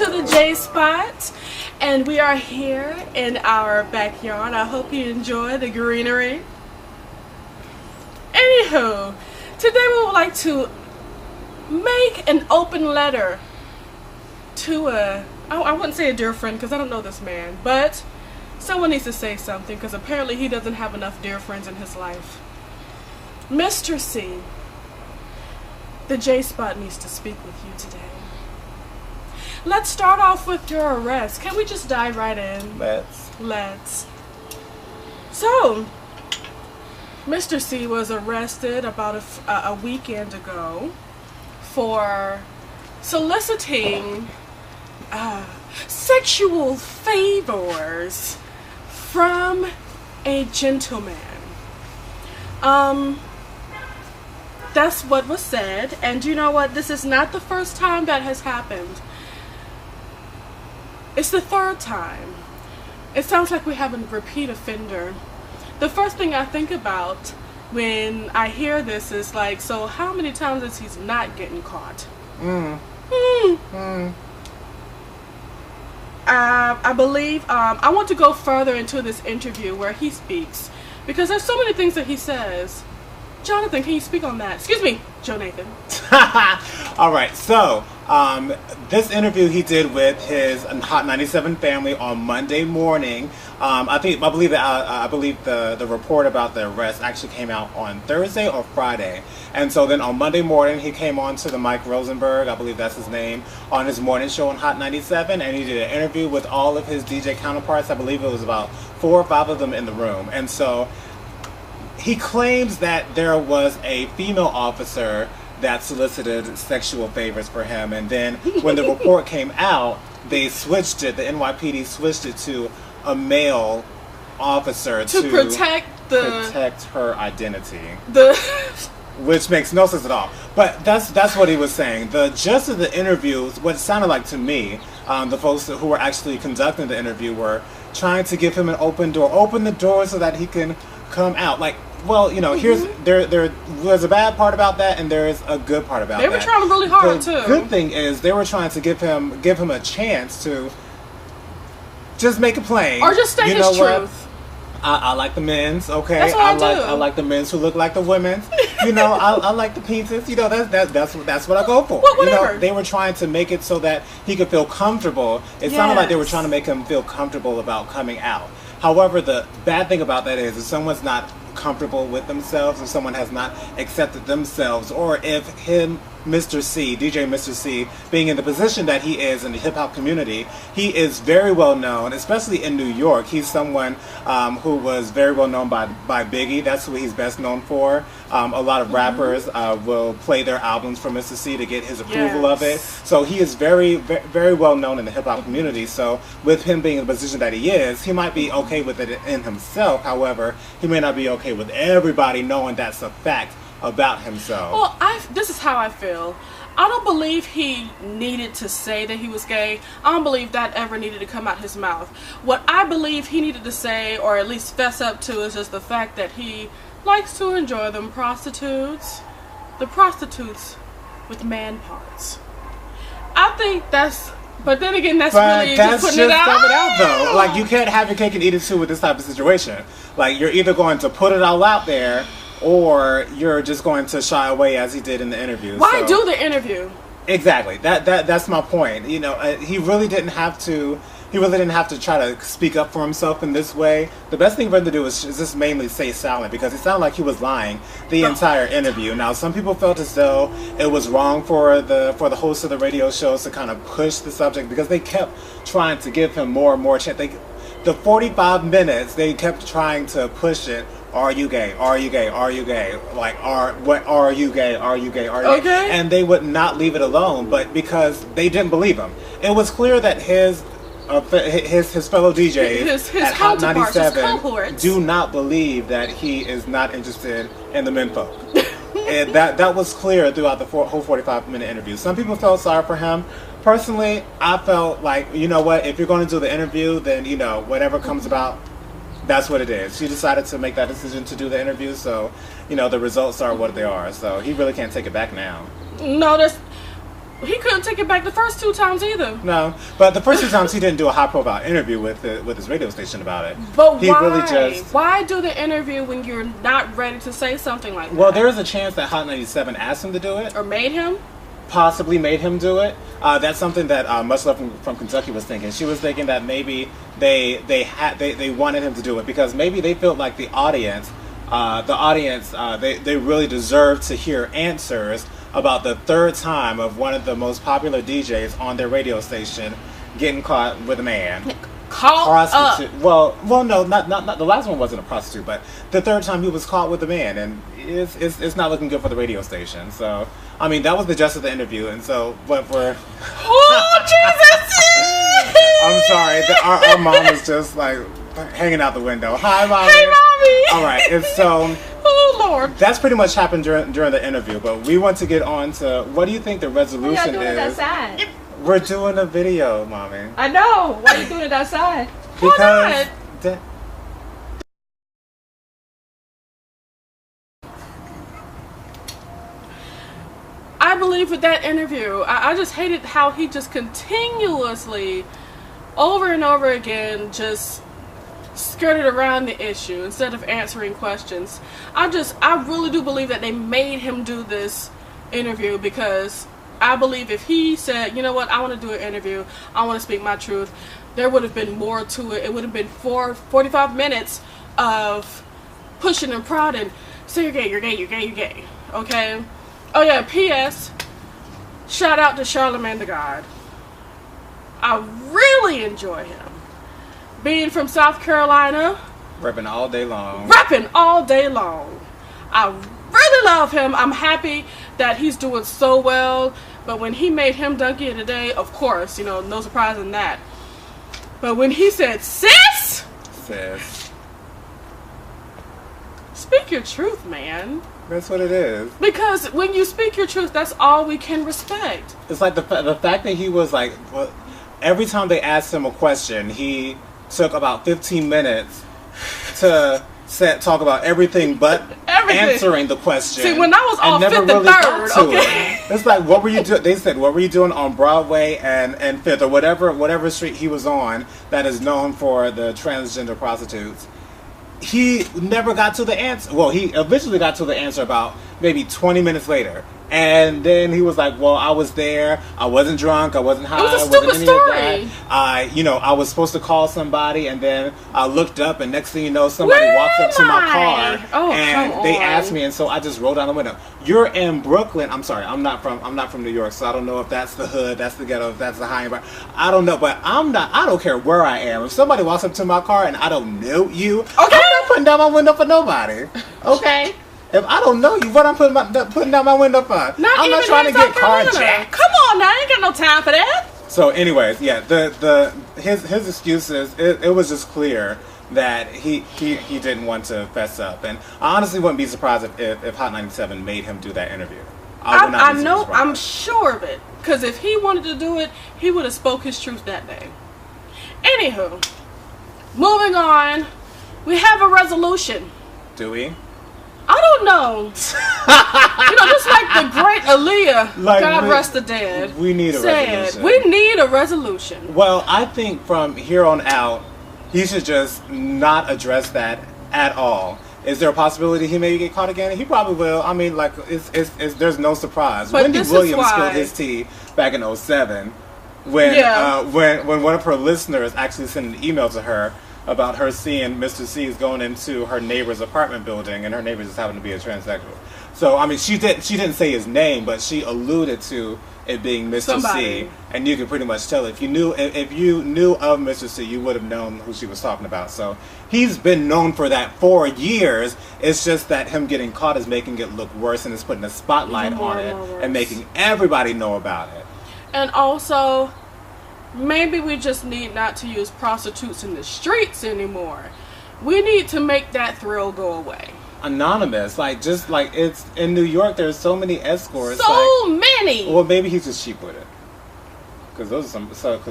to the J-Spot, and we are here in our backyard. I hope you enjoy the greenery. Anywho, today we would like to make an open letter to I wouldn't say a dear friend because I don't know this man, but someone needs to say something because apparently he doesn't have enough dear friends in his life. Mr. C, the J-Spot needs to speak with you today. Let's start off with your arrest. Can we just dive right in? Let's. So, Mr. C was arrested about a weekend ago for soliciting sexual favors from a gentleman. That's what was said, and you know what? This is not the first time that has happened. It's the third time. It sounds like we have a repeat offender. The first thing I think about when I hear this is like, so how many times is he not getting caught? I believe, I want to go further into this interview where he speaks, because there's so many things that he says. Jonathan, can you speak on that? Excuse me, Joe Nathan. Alright, so, this interview he did with his Hot 97 family on Monday morning. I believe the report about the arrest actually came out on Thursday or Friday. And so then on Monday morning he came on to the Mike Rosenberg, I believe that's his name, on his morning show on Hot 97, and he did an interview with all of his DJ counterparts. I believe it was about 4 or 5 of them in the room. And so he claims that there was a female officer that solicited sexual favors for him, and then when the report came out, they switched it, the NYPD switched it to a officer to protect her identity. Which makes no sense at all. But that's what he was saying. The gist of the interview, what it sounded like to me, the folks who were actually conducting the interview were trying to give him an open door. Open the door so that he can come out. Like, well, you know, there was a bad part about that, and there is a good part about that. They were trying really hard too. The good thing is they were trying to give him a chance to just make it plain, or just say his truth. I like the men's, okay. That's what I like the men's who look like the women's. You know, I like the penises. You know, that's what I go for. Well, whatever. You know, they were trying to make it so that he could feel comfortable. It sounded like they were trying to make him feel comfortable about coming out. However, the bad thing about that is if someone's not comfortable with themselves, if someone has not accepted themselves, or if Mr. C, DJ Mr. C, being in the position that he is in the hip-hop community, he is very well known, especially in New York. He's someone who was very well known by Biggie. That's who he's best known for. A lot of rappers will play their albums for Mr. C to get his approval of it. So he is very, very well known in the hip-hop community. So with him being in the position that he is, he might be okay with it in himself. However, he may not be okay with everybody knowing that's a fact about himself. Well, this is how I feel. I don't believe he needed to say that he was gay. I don't believe that ever needed to come out his mouth. What I believe he needed to say, or at least fess up to, is just the fact that he likes to enjoy them prostitutes. The prostitutes with man parts. I think that's... But then again, that's really just putting it out. Though. Like, you can't have your cake and eat it too with this type of situation. Like, you're either going to put it all out there, or you're just going to shy away as he did in the interview. Why do the interview? Exactly. That's my point. You know, he really didn't have to. He really didn't have to try to speak up for himself in this way. The best thing for him to do is just mainly stay silent, because it sounded like he was lying the entire interview. Now, some people felt as though it was wrong for the hosts of the radio shows to kind of push the subject, because they kept trying to give him more and more chance. The 45 minutes, they kept trying to push it. Are you gay? Are you gay? Are you gay? Like, are you gay? Are you gay? Are you gay? And they would not leave it alone, but because they didn't believe him. It was clear that his fellow DJs his at Hot 97 do not believe that he is not interested in the menfolk. And that was clear throughout the whole 45-minute interview. Some people felt sorry for him. Personally, I felt like, you know what, if you're going to do the interview, then, you know, whatever comes about, that's what it is. She decided to make that decision to do the interview, so, you know, the results are what they are. So he really can't take it back now. No, He couldn't take it back the first 2 times either. No, but the first 2 times he didn't do a high-profile interview with his radio station about it. But he why? Really just... Why do the interview when you're not ready to say something like that? Well, there is a chance that Hot 97 asked him to do it. Or made him? Possibly made him do it. That's something that Much Love from Kentucky was thinking. She was thinking that maybe they wanted him to do it because maybe they felt like the audience, they really deserved to hear answers about the 3rd time of one of the most popular DJs on their radio station getting caught with a man. Caught up. Well, no, not the last one wasn't a prostitute, but the 3rd time he was caught with a man, and it's not looking good for the radio station. So, I mean, that was the gist of the interview, and so what we're... Oh, Jesus! I'm sorry, our mom is just like hanging out the window. Hi, Mommy. Hey, Mommy. All right, and so... Oh, Lord. That's pretty much happened during the interview, but we want to get on to what do you think the resolution Why y'all doing is? it outside? We're doing a video, Mommy. I know. Why are you doing it outside? Because I believe with that interview, I just hated how he just continuously, over and over again, just skirted around the issue instead of answering questions. I really do believe that they made him do this interview because I believe if he said, you know what, I want to do an interview, I want to speak my truth, there would have been more to it. It would have been 45 minutes of pushing and prodding. Say you're gay, you're gay, you're gay, you're gay. Okay? Oh yeah, P.S. Shout out to Charlamagne the God. I really enjoy him. Being from South Carolina. repping all day long. Repping all day long. I really love him. I'm happy that he's doing so well. But when he made him Donkey today, of course, you know, no surprise in that. But when he said, sis! Sis. Speak your truth, man. That's what it is. Because when you speak your truth, that's all we can respect. It's like the fact that he was like, well, every time they asked him a question, he took about 15 minutes to talk about everything but answering the question. See, when I was on Fifth and Third, okay. It's like, what were you doing? They said, what were you doing on Broadway and Fifth or whatever street he was on that is known for the transgender prostitutes? He never got to the answer. Well, he eventually got to the answer about maybe 20 minutes later. And then he was like, well, I was there. I wasn't drunk. I wasn't high. It was a stupid story. I was supposed to call somebody, and then I looked up, and next thing you know, somebody walks up to my car, and they asked me, and so I just rolled down the window. You're in Brooklyn. I'm sorry, I'm not from New York, so I don't know if that's the hood, that's the ghetto, if that's the high end. I don't know, but I don't care where I am. If somebody walks up to my car and I don't know you, okay, I'm not putting down my window for nobody. Okay. If I don't know you, what I'm putting down my window for? I'm not trying to get carjacked. Come on now, I ain't got no time for that. So, anyways, yeah, his excuses, it was just clear that he didn't want to fess up, and I honestly wouldn't be surprised if Hot 97 made him do that interview. I know, I'm sure of it, because if he wanted to do it, he would have spoke his truth that day. Anywho, moving on, we have a resolution. Do we? I don't know. Just like the great Aaliyah, God rest the dead, we need a resolution. We need a resolution. Well, I think from here on out, he should just not address that at all. Is there a possibility he may get caught again? He probably will. I mean, like, there's no surprise. But Wendy Williams spilled his tea back in 2007 when one of her listeners actually sent an email to her about her seeing Mr. C's going into her neighbor's apartment building, and her neighbor just happened to be a transsexual. So, I mean, she didn't say his name, but she alluded to it being Mr. C, and you can pretty much tell if you knew of Mr. C, you would have known who she was talking about. So he's been known for that for years. It's just that him getting caught is making it look worse, and it's putting a spotlight on it and making everybody know about it. And also, maybe we just need not to use prostitutes in the streets anymore. We need to make that thrill go away. Anonymous, it's in New York. There's so many escorts. So many. Well, maybe he's just cheap with it. Because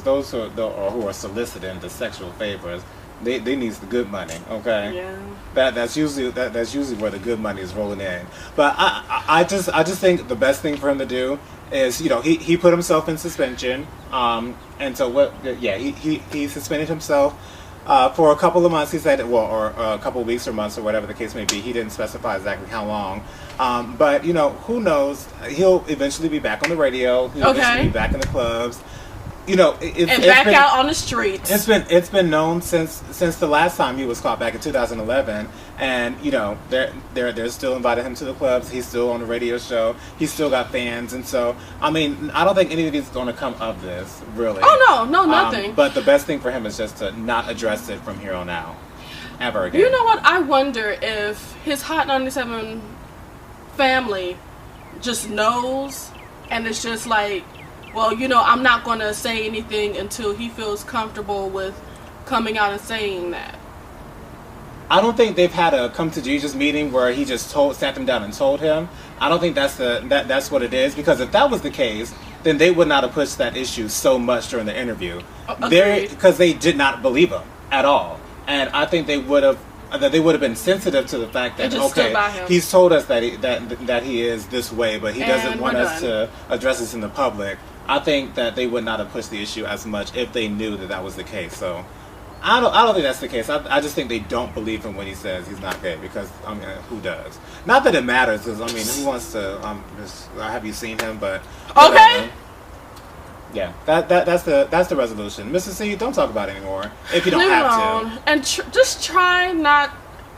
those who are soliciting the sexual favors, they need the good money. Okay. Yeah. That's usually where the good money is rolling in. But I just think the best thing for him to do is, you know, he put himself in suspension, and so he suspended himself for a couple of months. He said, well, or a couple of weeks or months or whatever the case may be. He didn't specify exactly how long, but you know, who knows? He'll eventually be back on the radio. He'll eventually be back in the clubs. You know, back out on the streets. It's been known since the last time he was caught back in 2011, and you know they're still inviting him to the clubs. He's still on the radio show. He's still got fans, and so I mean, I don't think any of these is going to come of this really. Oh no, nothing. But the best thing for him is just to not address it from here on out, ever again. You know what? I wonder if his Hot 97 family just knows, and it's just like, well, you know, I'm not going to say anything until he feels comfortable with coming out and saying that. I don't think they've had a come to Jesus meeting where he just sat them down and told him. I don't think that's what it is, because if that was the case, then they would not have pushed that issue so much during the interview. Because they did not believe him at all, and I think they would have been sensitive to the fact that he's told us that he is this way, but he doesn't want us to address this in the public. I think that they would not have pushed the issue as much if they knew that was the case. So I don't think that's the case. I just think they don't believe him when he says he's not gay, because I mean, who does? Not that it matters, because I mean, who wants to? Have you seen him? But okay. Yeah, that's the resolution. Mrs. C, don't talk about it anymore if you don't have to. And just try not.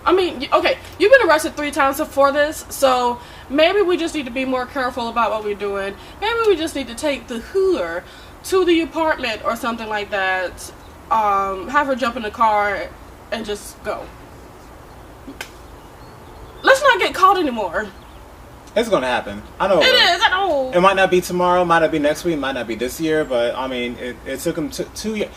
I mean, okay, you've been arrested 3 times for this, so maybe we just need to be more careful about what we're doing. Maybe we just need to take the hooer to the apartment or something like that. Have her jump in the car and just go. Let's not get caught anymore. It's gonna happen. I know. It is. I know. It might not be tomorrow. Might not be next week. Might not be this year. But I mean, it took him 2 years.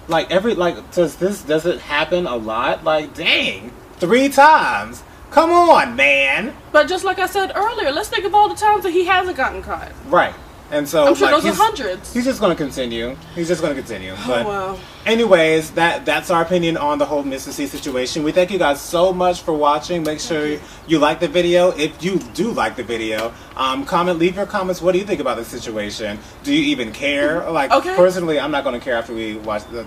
Does it happen a lot? Like, dang, 3 times. Come on, man. But just like I said earlier, let's think of all the times that he hasn't gotten caught. Right. And so I'm sure those are hundreds. He's just going to continue. But well. Anyways, that's our opinion on the whole Mr. C situation. We thank you guys so much for watching. Make sure you like the video. If you do like the video, leave your comments. What do you think about this situation? Do you even care? Like, personally, I'm not going to care after we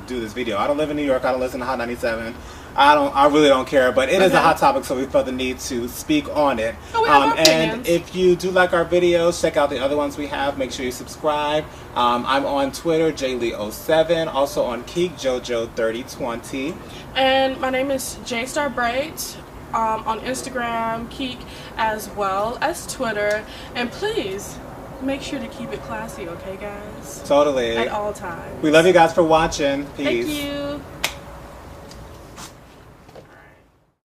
do this video. I don't live in New York. I don't listen to Hot 97. I really don't care, but it is a hot topic, so we felt the need to speak on it. We have our and if you do like our videos, check out the other ones we have. Make sure you subscribe. I'm on Twitter, JLee07, also on Keek JoJo3020. And my name is JStarBraids, on Instagram, Keek, as well as Twitter. And please, make sure to keep it classy, okay, guys? Totally. At all times. We love you guys for watching. Peace. Thank you.